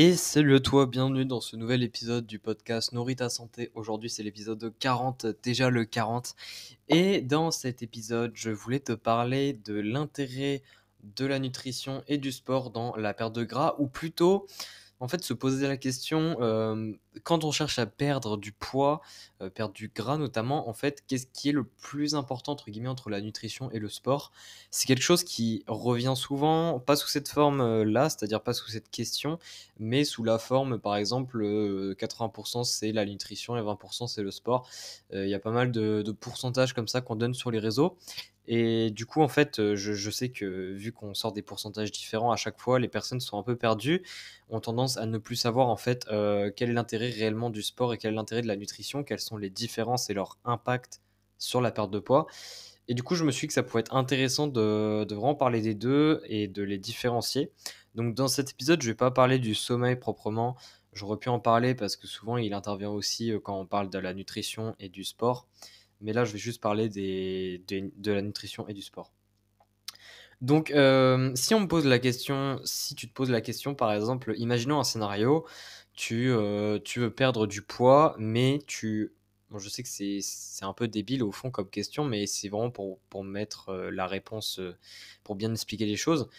Et salut à toi, bienvenue dans ce nouvel épisode du podcast Nourris ta santé. Aujourd'hui, c'est l'épisode 40, déjà le 40. Et dans cet épisode, je voulais te parler de l'intérêt de la nutrition et du sport dans la perte de gras, ou plutôt en fait, se poser la question, quand on cherche à perdre du poids, perdre du gras notamment, en fait, qu'est-ce qui est le plus important entre guillemets entre la nutrition et le sport? C'est quelque chose qui revient souvent, pas sous cette forme, là, c'est-à-dire pas sous cette question, mais sous la forme, par exemple, 80 c'est la nutrition et 20 c'est le sport. Il y a pas mal de pourcentages comme ça qu'on donne sur les réseaux et du coup, en fait, je sais que vu qu'on sort des pourcentages différents à chaque fois, les personnes sont un peu perdues, ont tendance à ne plus savoir en fait, quel est l'intérêt réellement du sport et quel est l'intérêt de la nutrition, quelles sont les différences et leur impact sur la perte de poids. Et du coup, je me suis dit que ça pouvait être intéressant de vraiment parler des 2 et de les différencier. Donc dans cet épisode, je vais pas parler du sommeil proprement. J'aurais pu en parler parce que souvent il intervient aussi, quand on parle de la nutrition et du sport. Mais là, je vais juste parler de la nutrition et du sport. Donc, si on me pose la question, si tu te poses la question, par exemple, imaginons un scénario, tu veux perdre du poids, mais bon, je sais que c'est un peu débile au fond comme question, mais c'est vraiment pour mettre, la réponse, pour bien expliquer les choses.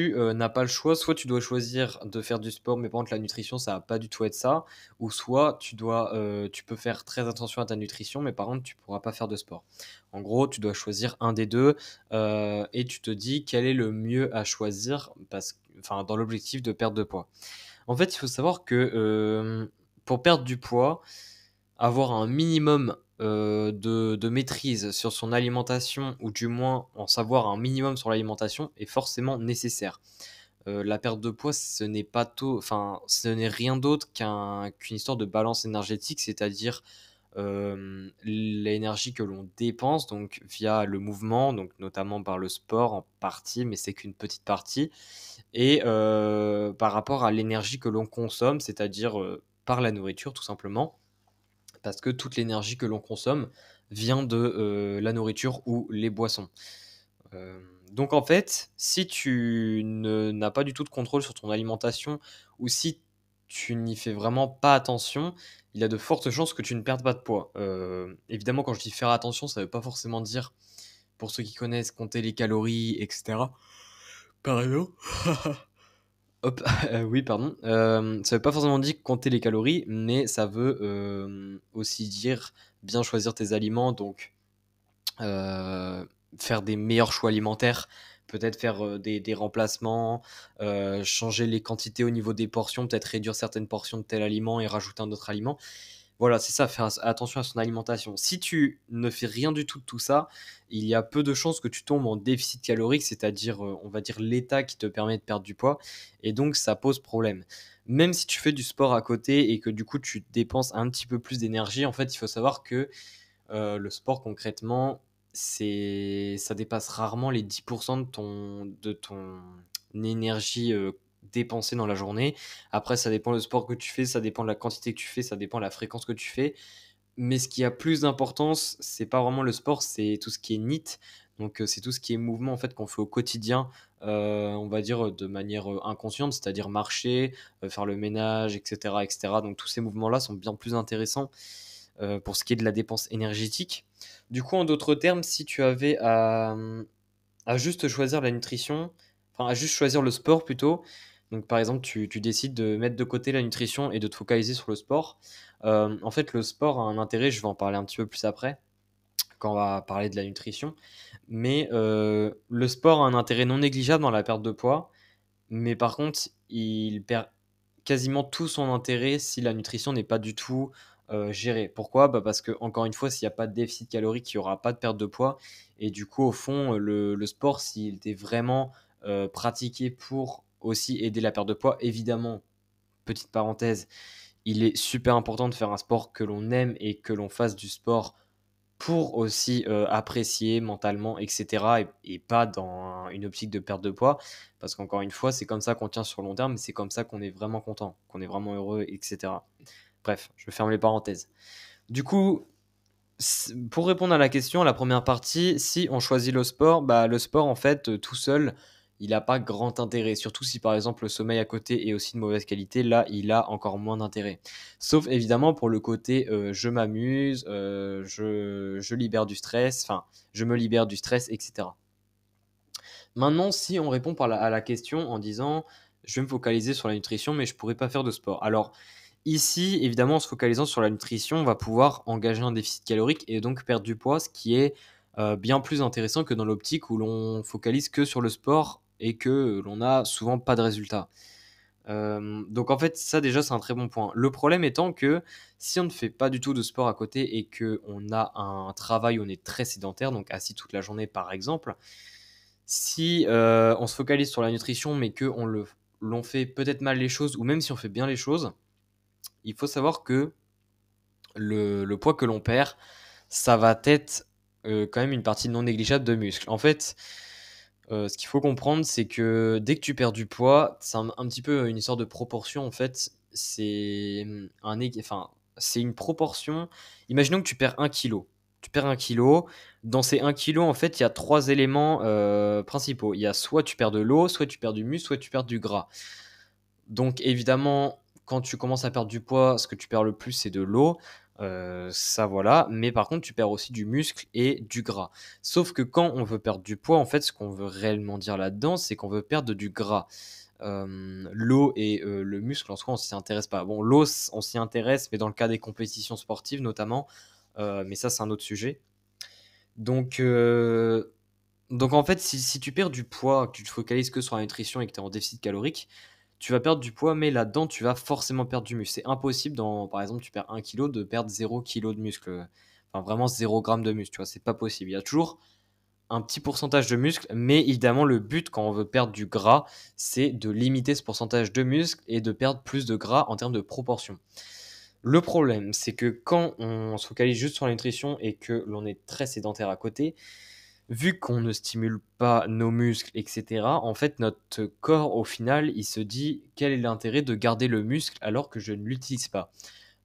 N'as pas le choix, soit tu dois choisir de faire du sport, mais par contre la nutrition, ça va pas du tout être ça, ou soit tu peux faire très attention à ta nutrition, mais par contre tu pourras pas faire de sport. En gros, tu dois choisir un des 2. Et tu te dis quel est le mieux à choisir enfin, dans l'objectif de perte de poids. En fait, il faut savoir que pour perdre du poids, avoir un minimum de maîtrise sur son alimentation, ou du moins en savoir un minimum sur l'alimentation, est forcément nécessaire. La perte de poids, ce n'est rien d'autre qu'une histoire de balance énergétique, c'est-à-dire l'énergie que l'on dépense donc via le mouvement, donc notamment par le sport en partie, mais c'est qu'une petite partie et par rapport à l'énergie que l'on consomme, c'est-à-dire, par la nourriture tout simplement. Parce que toute l'énergie que l'on consomme vient de, la nourriture ou les boissons. Donc en fait, si tu n'as pas du tout de contrôle sur ton alimentation ou si tu n'y fais vraiment pas attention, il y a de fortes chances que tu ne perdes pas de poids. Évidemment, quand je dis faire attention, ça ne veut pas forcément dire, pour ceux qui connaissent, compter les calories et cetera. Par exemple. Hop, oui, pardon. Ça veut pas forcément dire compter les calories, mais ça veut, aussi dire bien choisir tes aliments, donc faire des meilleurs choix alimentaires, peut-être faire, des remplacements, changer les quantités au niveau des portions, peut-être réduire certaines portions de tel aliment et rajouter un autre aliment. Voilà, c'est ça, faire attention à son alimentation. Si tu ne fais rien du tout de tout ça, il y a peu de chances que tu tombes en déficit calorique, c'est-à-dire, on va dire l'état qui te permet de perdre du poids et donc ça pose problème. Même si tu fais du sport à côté et que du coup tu dépenses un petit peu plus d'énergie, en fait, il faut savoir que le sport concrètement, ça dépasse rarement les 10 de ton énergie, dépensée dans la journée. Après, ça dépend le sport que tu fais, ça dépend de la quantité que tu fais, ça dépend de la fréquence que tu fais. Mais ce qui a plus d'importance, c'est pas vraiment le sport, c'est tout ce qui est NEAT. Donc, c'est tout ce qui est mouvement en fait qu'on fait au quotidien, on va dire, de manière, inconsciente, c'est-à-dire marcher, faire le ménage et cetera et cetera. Donc tous ces mouvements-là sont bien plus intéressants pour ce qui est de la dépense énergétique. Du coup, en d'autres termes, si tu avais à juste choisir la nutrition, enfin à juste choisir le sport plutôt, donc par exemple tu décides de mettre de côté la nutrition et de te focaliser sur le sport, en fait le sport a un intérêt, je vais en parler un petit peu plus après, quand on va parler de la nutrition, mais le sport a un intérêt non négligeable dans la perte de poids, mais par contre il perd quasiment tout son intérêt si la nutrition n'est pas du tout, gérée. Pourquoi? Bah, parce que encore une fois, s'il y a pas de déficit calorique, il y aura pas de perte de poids et du coup, au fond, le sport, s'il était vraiment, pratiqué pour aussi aider la perte de poids, évidemment, petite parenthèse, il est super important de faire un sport que l'on aime et que l'on fasse du sport pour aussi, apprécier mentalement et cetera et pas dans une optique de perte de poids. Parce qu'encore une fois, c'est comme ça qu'on tient sur le long terme, c'est comme ça qu'on est vraiment content, qu'on est vraiment heureux et cetera. Bref, je ferme les parenthèses. Du coup, pour répondre à la question, la première partie, si on choisit le sport, bah, le sport en fait, tout seul, il n'a pas grand intérêt. Surtout si par exemple le sommeil à côté est aussi de mauvaise qualité, là il a encore moins d'intérêt. Sauf évidemment pour le côté je m'amuse, je libère du stress, enfin je me libère du stress, etc. Maintenant, si on répond à la question en disant je vais me focaliser sur la nutrition, mais je ne pourrais pas faire de sport. Alors, ici, évidemment, en se focalisant sur la nutrition, on va pouvoir engager un déficit calorique et donc perdre du poids, ce qui est bien plus intéressant que dans l'optique où l'on focalise que sur le sport et que l'on n'a souvent pas de résultats. Donc en fait, ça déjà, c'est un très bon point. Le problème étant que si on ne fait pas du tout de sport à côté et qu'on a un travail où on est très sédentaire, donc assis toute la journée par exemple, si on se focalise sur la nutrition mais l'on fait peut-être mal les choses ou même si on fait bien les choses, il faut savoir que le poids que l'on perd, ça va être quand même une partie non négligeable de muscle. En fait, ce qu'il faut comprendre, c'est que dès que tu perds du poids, c'est un petit peu une histoire de proportion. En fait, c'est une proportion. Imaginons que tu perds 1 kilo. Tu perds 1 kilo. Dans ces 1 kilo, en fait, il y a 3 éléments principaux. Il y a soit tu perds de l'eau, soit tu perds du muscle, soit tu perds du gras. Donc évidemment, quand tu commences à perdre du poids, ce que tu perds le plus, c'est de l'eau. Ça voilà, mais par contre, tu perds aussi du muscle et du gras. Sauf que quand on veut perdre du poids, en fait, ce qu'on veut réellement dire là-dedans, c'est qu'on veut perdre du gras. L'eau et le muscle, en soi, on s'y intéresse pas. Bon, l'eau, on s'y intéresse, mais dans le cas des compétitions sportives notamment. Mais ça, c'est un autre sujet. Donc, euh, donc en fait, si tu perds du poids, que tu te focalises que sur la nutrition et que tu es en déficit calorique, tu vas perdre du poids, mais là-dedans, tu vas forcément perdre du muscle. C'est impossible, par exemple, tu perds 1 kilo, de perdre 0 kg de muscle. Enfin, vraiment 0 g de muscle, tu vois, c'est pas possible. Il y a toujours un petit pourcentage de muscle, mais évidemment, le but quand on veut perdre du gras, c'est de limiter ce pourcentage de muscle et de perdre plus de gras en termes de proportion. Le problème, c'est que quand on se focalise juste sur la nutrition et que l'on est très sédentaire à côté, vu qu'on ne stimule pas nos muscles, etc., en fait, notre corps, au final, il se dit quel est l'intérêt de garder le muscle alors que je ne l'utilise pas.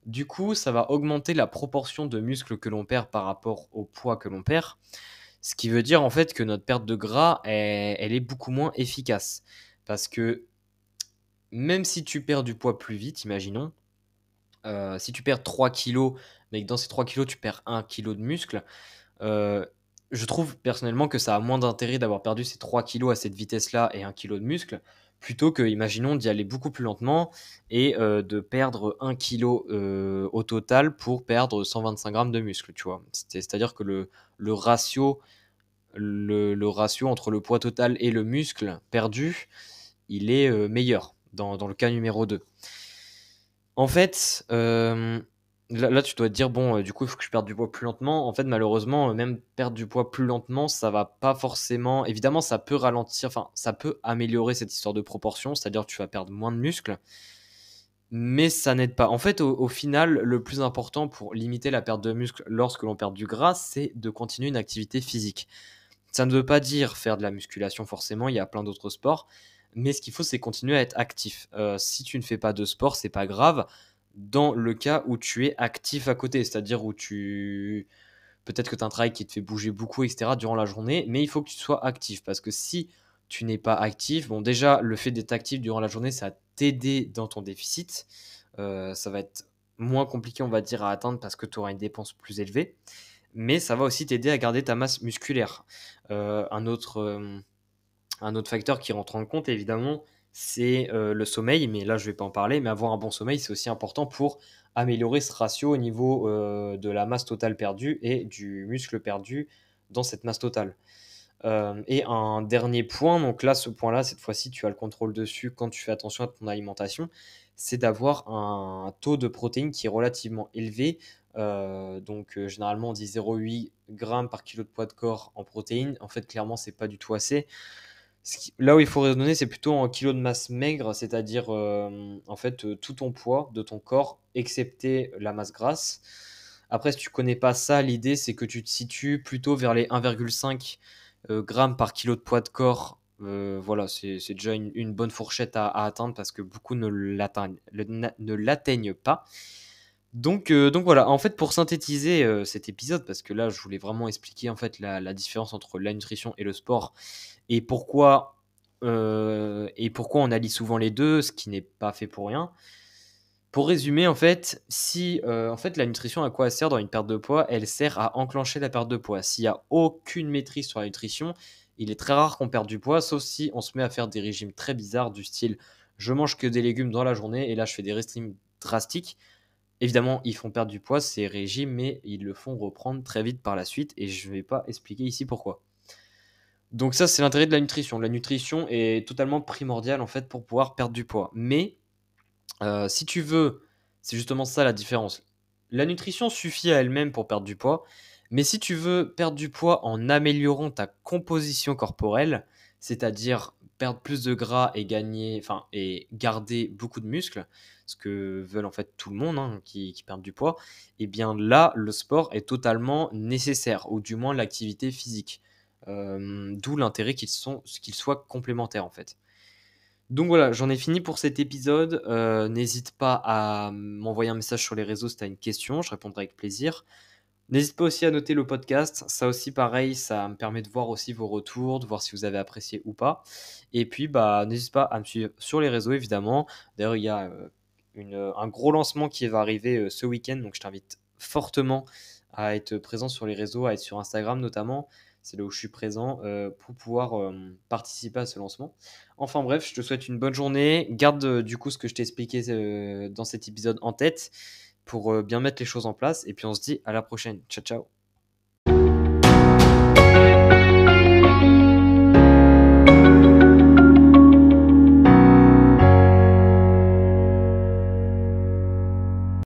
Du coup, ça va augmenter la proportion de muscles que l'on perd par rapport au poids que l'on perd, ce qui veut dire en fait que notre perte de gras, elle est beaucoup moins efficace. Parce que même si tu perds du poids plus vite, imaginons, si tu perds 3 kilos, mais que dans ces 3 kilos, tu perds 1 kilo de muscle, euh, je trouve personnellement que ça a moins d'intérêt d'avoir perdu ces 3 kilos à cette vitesse-là et 1 kilo de muscle, plutôt que, imaginons, d'y aller beaucoup plus lentement et de perdre 1 kilo au total pour perdre 125 grammes de muscle, tu vois. C'est-à-dire que le ratio, le ratio entre le poids total et le muscle perdu, il est meilleur dans le cas numéro 2. En fait, là, tu dois te dire, bon, du coup, il faut que je perde du poids plus lentement. En fait, malheureusement, même perdre du poids plus lentement, ça va pas forcément. Évidemment, ça peut ralentir, enfin, ça peut améliorer cette histoire de proportion, c'est-à-dire que tu vas perdre moins de muscles, mais ça n'aide pas. En fait, au final, le plus important pour limiter la perte de muscle lorsque l'on perd du gras, c'est de continuer une activité physique. Ça ne veut pas dire faire de la musculation forcément, il y a plein d'autres sports, mais ce qu'il faut, c'est continuer à être actif. Si tu ne fais pas de sport, c'est pas grave. Dans le cas où tu es actif à côté, c'est-à-dire où peut-être que tu as un travail qui te fait bouger beaucoup, etc. durant la journée, mais il faut que tu sois actif parce que si tu n'es pas actif, bon, déjà, le fait d'être actif durant la journée, ça va t'aider dans ton déficit. Ça va être moins compliqué, on va dire, à atteindre parce que tu auras une dépense plus élevée, mais ça va aussi t'aider à garder ta masse musculaire. Euh, un, autre, euh, un autre facteur qui rentre en compte, évidemment, c'est le sommeil, mais là, je ne vais pas en parler, mais avoir un bon sommeil, c'est aussi important pour améliorer ce ratio au niveau de la masse totale perdue et du muscle perdu dans cette masse totale. Et un dernier point, donc là, ce point-là, cette fois-ci, tu as le contrôle dessus quand tu fais attention à ton alimentation, c'est d'avoir un taux de protéines qui est relativement élevé. Généralement, on dit 0,8 grammes par kilo de poids de corps en protéines. En fait, clairement, c'est pas du tout assez. Là où il faut raisonner, c'est plutôt en kilos de masse maigre, c'est-à-dire en fait tout ton poids de ton corps, excepté la masse grasse. Après, si tu connais pas ça, l'idée c'est que tu te situes plutôt vers les 1,5 grammes par kilo de poids de corps. Voilà, c'est déjà une bonne fourchette à atteindre parce que beaucoup ne l'atteignent pas. Donc voilà, en fait, pour synthétiser cet épisode, parce que là, je voulais vraiment expliquer en fait la différence entre la nutrition et le sport et pourquoi et pourquoi on allie souvent les 2, ce qui n'est pas fait pour rien. Pour résumer, en fait, si, en fait, la nutrition, à quoi elle sert dans une perte de poids? Elle sert à enclencher la perte de poids. S'il y a aucune maîtrise sur la nutrition, il est très rare qu'on perde du poids, sauf si on se met à faire des régimes très bizarres du style: «Je mange que des légumes dans la journée» et là, je fais des régimes drastiques. Évidemment, ils font perdre du poids ces régimes, mais ils le font reprendre très vite par la suite et je ne vais pas expliquer ici pourquoi. Donc ça, c'est l'intérêt de la nutrition. La nutrition est totalement primordiale, en fait, pour pouvoir perdre du poids. Mais si tu veux, c'est justement ça la différence. La nutrition suffit à elle-même pour perdre du poids, mais si tu veux perdre du poids en améliorant ta composition corporelle, c'est-à-dire perdre plus de gras et gagner enfin et garder beaucoup de muscles, ce que veulent en fait tout le monde, hein, qui perdent du poids, et bien là, le sport est totalement nécessaire ou du moins l'activité physique. D'où l'intérêt qu'ils soient complémentaires, en fait. Donc voilà, j'en ai fini pour cet épisode. N'hésite pas à m'envoyer un message sur les réseaux si tu as une question, je répondrai avec plaisir. N'hésite pas aussi à noter le podcast, ça aussi pareil, ça me permet de voir aussi vos retours, de voir si vous avez apprécié ou pas. Et puis bah, n'hésite pas à me suivre sur les réseaux évidemment. D'ailleurs, il y a un gros lancement qui va arriver ce week-end, donc je t'invite fortement à être présent sur les réseaux, à être sur Instagram notamment. C'est là où je suis présent pour pouvoir participer à ce lancement. Enfin bref, je te souhaite une bonne journée. Garde du coup ce que je t'ai expliqué dans cet épisode en tête pour bien mettre les choses en place. Et puis on se dit à la prochaine. Ciao, ciao.